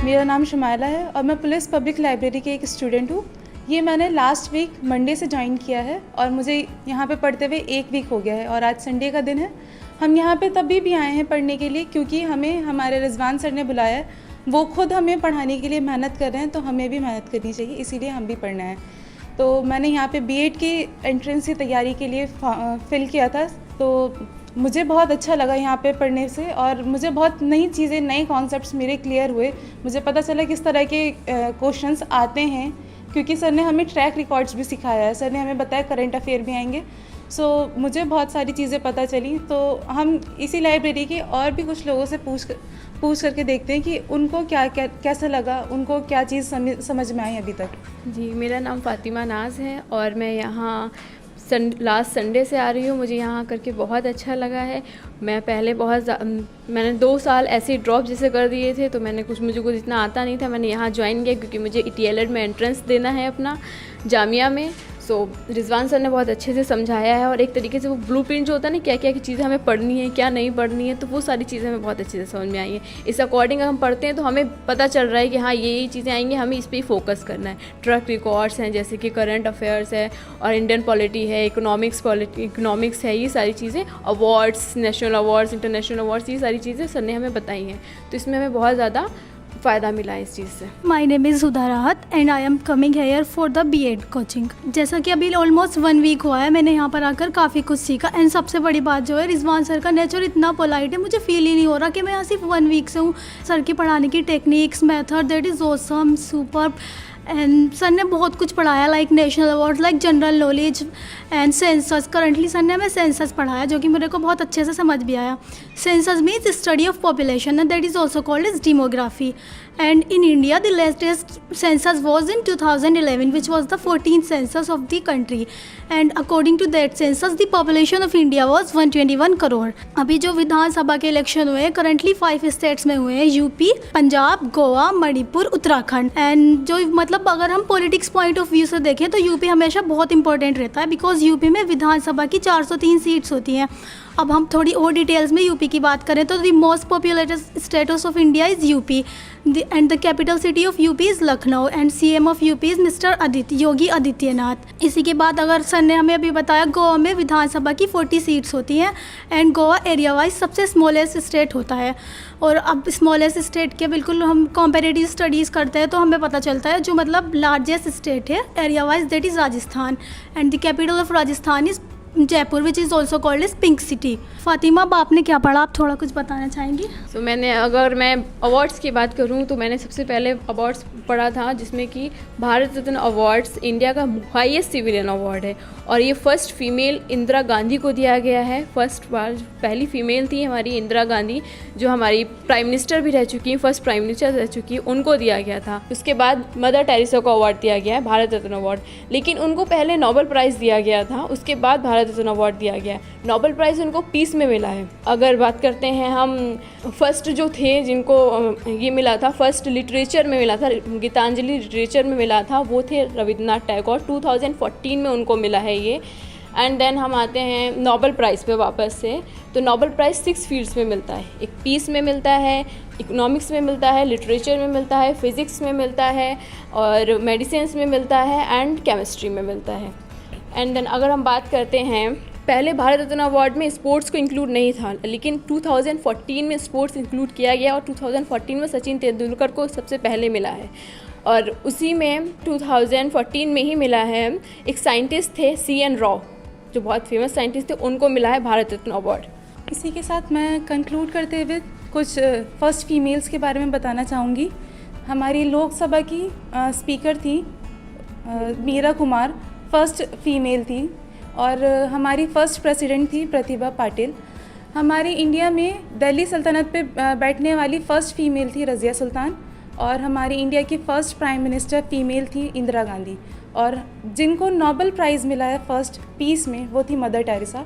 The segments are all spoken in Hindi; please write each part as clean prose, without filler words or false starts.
मेरा नाम शुमाइला है और मैं पुलिस पब्लिक लाइब्रेरी की एक स्टूडेंट हूँ। ये मैंने लास्ट वीक मंडे से ज्वाइन किया है और मुझे यहाँ पे पढ़ते हुए 1 वीक हो गया है और आज संडे का दिन है। हम यहाँ पे तभी भी आए हैं पढ़ने के लिए क्योंकि हमें हमारे रिजवान सर ने बुलाया है। वो खुद हमें पढ़ाने के लिए मेहनत कर रहे हैं तो हमें भी मेहनत करनी चाहिए, इसीलिए हम भी पढ़ना है। तो मैंने यहाँ पे बीएड की एंट्रेंस की तैयारी के लिए फिल किया था, तो मुझे बहुत अच्छा लगा यहाँ पे पढ़ने से और मुझे बहुत नई चीज़ें, नए कॉन्सेप्ट्स मेरे क्लियर हुए। मुझे पता चला किस तरह के क्वेश्चंस आते हैं क्योंकि सर ने हमें ट्रैक रिकॉर्ड्स भी सिखाया है, सर ने हमें बताया करंट अफेयर भी आएंगे। मुझे बहुत सारी चीज़ें पता चली। तो हम इसी लाइब्रेरी के और भी कुछ लोगों से पूछ करके देखते हैं कि उनको कैसा लगा, उनको क्या चीज़ समझ में आई अभी तक। जी, मेरा नाम फ़ातिमा नाज़ है और मैं यहाँ लास्ट संडे से आ रही हूँ। मुझे यहाँ करके बहुत अच्छा लगा है। मैंने 2 साल ऐसे ड्रॉप जैसे कर दिए थे, तो मुझे कुछ इतना आता नहीं था। मैंने यहाँ ज्वाइन किया क्योंकि मुझे ETLED में एंट्रेंस देना है अपना जामिया में। रिजवान सर ने बहुत अच्छे से समझाया है और एक तरीके से वो ब्लूप्रिंट जो होता है ना, क्या क्या की चीज़ें हमें पढ़नी है, क्या नहीं पढ़नी है, तो वो सारी चीज़ें हमें बहुत अच्छे से समझ में आई हैं। इस अकॉर्डिंग हम पढ़ते हैं तो हमें पता चल रहा है कि हाँ ये चीज़ें आएंगी, हमें इस पर ही फोकस करना है। ट्रैक रिकॉर्ड्स हैं जैसे कि करंट अफेयर्स है और इंडियन पॉलिटी है, इकोनॉमिक्स है, ये सारी चीज़ें, awards, national awards, international awards, ये सारी चीज़ें सर ने हमें बताई हैं। तो इसमें हमें बहुत ज़्यादा फ़ायदा मिला इस चीज़ से। माई नेम इज़ हुदा राहत and I am coming here for the BEd coaching. जैसा कि अभी ऑलमोस्ट 1 वीक हुआ है, मैंने यहाँ पर आकर काफ़ी कुछ सीखा। एंड सबसे बड़ी बात जो है, रिजवान सर का नेचर इतना पोलाइट है, मुझे फील ही नहीं हो रहा कि मैं यहाँ सिर्फ 1 वीक से हूँ। सर की पढ़ाने की techniques, method, that is awesome, super. And sir ने बहुत कुछ पढ़ाया, like national award, like general knowledge and census. Currently sir ने हमें सेंसस पढ़ाया जो कि मेरे को बहुत अच्छे से समझ भी आया। Census means study of population and that is also called as demography. And in India, the latest census was in 2011, which was the 14th census of the country. And according to that census, the population of India was 121 crore. अभी जो विधानसभा के इलेक्शन हुए हैं, करंटली 5 स्टेट्स में हुए हैं, यूपी, पंजाब, गोवा, मणिपुर, उत्तराखंड। एंड जो मतलब अगर हम पॉलिटिक्स पॉइंट ऑफ व्यू से देखें तो यूपी हमेशा बहुत इंपॉर्टेंट रहता है, बिकॉज यूपी में विधानसभा की 403 सीट्स होती हैं। अब हम थोड़ी और डिटेल्स में यूपी की बात करें तो the most populated state of India is UP and the capital city of UP is Lucknow and CM of UP is mister Yogi Adityanath. इसी के बाद अगर सर ने हमें अभी बताया, गोवा में विधानसभा की 40 सीट्स होती हैं एंड गोवा एरिया वाइज सबसे स्मॉलेस्ट स्टेट होता है। और अब स्मॉलेस्ट स्टेट के बिल्कुल हम कंपैरेटिव स्टडीज़ करते हैं तो हमें पता चलता है जो मतलब लार्जेस्ट स्टेट है area wise, that is Rajasthan and the capital of Rajasthan is Jaipur, which is also called as pink city. Fatima, आपने क्या पढ़ा, आप थोड़ा कुछ बताना चाहेंगी? अगर मैं अवार्ड्स की बात करूं तो मैंने सबसे पहले अवार्ड्स पढ़ा था जिसमें कि भारत रत्न अवार्ड्स इंडिया का हाईएस्ट सिविलियन अवार्ड है और ये फर्स्ट फीमेल इंदिरा गांधी को दिया गया है। पहली फीमेल थी हमारी इंदिरा गांधी, जो हमारी प्राइम मिनिस्टर भी रह चुकी हैं, फर्स्ट प्राइम मिनिस्टर रह चुकी है, उनको दिया गया था। उसके बाद मदर टेरेसा को अवार्ड दिया गया है, भारत रत्न अवार्ड, लेकिन उनको पहले नोबेल प्राइज़ दिया गया था, उसके बाद भारत रत्न अवार्ड दिया गया। नोबेल प्राइज़ उनको पीस में मिला है। अगर बात करते हैं हम फर्स्ट जो थे जिनको ये मिला था, फर्स्ट लिटरेचर में मिला था, गीतांजलि लिटरेचर में मिला था, वो थे रविंद्रनाथ टैगोर। 2014 में उनको मिला है ये। एंड देन हम आते हैं नोबेल प्राइज़ पे वापस से। तो नोबेल प्राइज़ 6 फील्ड्स में मिलता है। एक पीस में मिलता है, इकोनॉमिक्स में मिलता है, लिटरेचर में मिलता है, फिज़िक्स में मिलता है और मेडिसिन में मिलता है एंड केमिस्ट्री में मिलता है। एंड देन अगर हम बात करते हैं, पहले भारत रत्न अवार्ड में स्पोर्ट्स को इंक्लूड नहीं था, लेकिन 2014 में स्पोर्ट्स इंक्लूड किया गया और 2014 में सचिन तेंदुलकर को सबसे पहले मिला है। और उसी में 2014 में ही मिला है, एक साइंटिस्ट थे CN राव, जो बहुत फेमस साइंटिस्ट थे, उनको मिला है भारत रत्न अवार्ड। इसी के साथ मैं कंक्लूड करते हुए कुछ फर्स्ट फीमेल्स के बारे में बताना चाहूँगी। हमारी लोकसभा की स्पीकर थी मीरा कुमार, फर्स्ट फीमेल थी। और हमारी फ़र्स्ट प्रेसिडेंट थी प्रतिभा पाटिल। हमारे इंडिया में दिल्ली सल्तनत पे बैठने वाली फ़र्स्ट फीमेल थी रज़िया सुल्तान। और हमारी इंडिया की फ़र्स्ट प्राइम मिनिस्टर फीमेल थी इंदिरा गांधी। और जिनको नोबेल प्राइज़ मिला है फ़र्स्ट पीस में, वो थी मदर टेरेसा।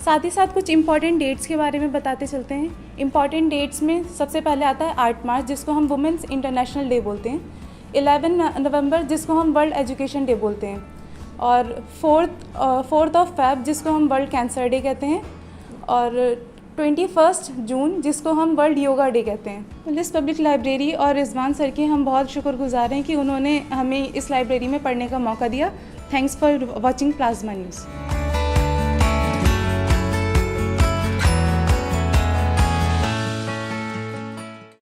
साथ ही साथ कुछ इंपॉर्टेंट डेट्स के बारे में बताते चलते हैं। इंपॉर्टेंट डेट्स में सबसे पहले आता है 8 मार्च, जिसको हम वुमेंस इंटरनेशनल डे बोलते हैं। 11 नवंबर, जिसको हम वर्ल्ड एजुकेशन डे बोलते हैं। और 4th ऑफ फेब, जिसको हम वर्ल्ड कैंसर डे कहते हैं। और 21 जून, जिसको हम वर्ल्ड योगा डे कहते हैं। पुलिस पब्लिक लाइब्रेरी और रिजवान सर के हम बहुत शुक्रगुजार हैं कि उन्होंने हमें इस लाइब्रेरी में पढ़ने का मौका दिया। Thanks for watching plasma news.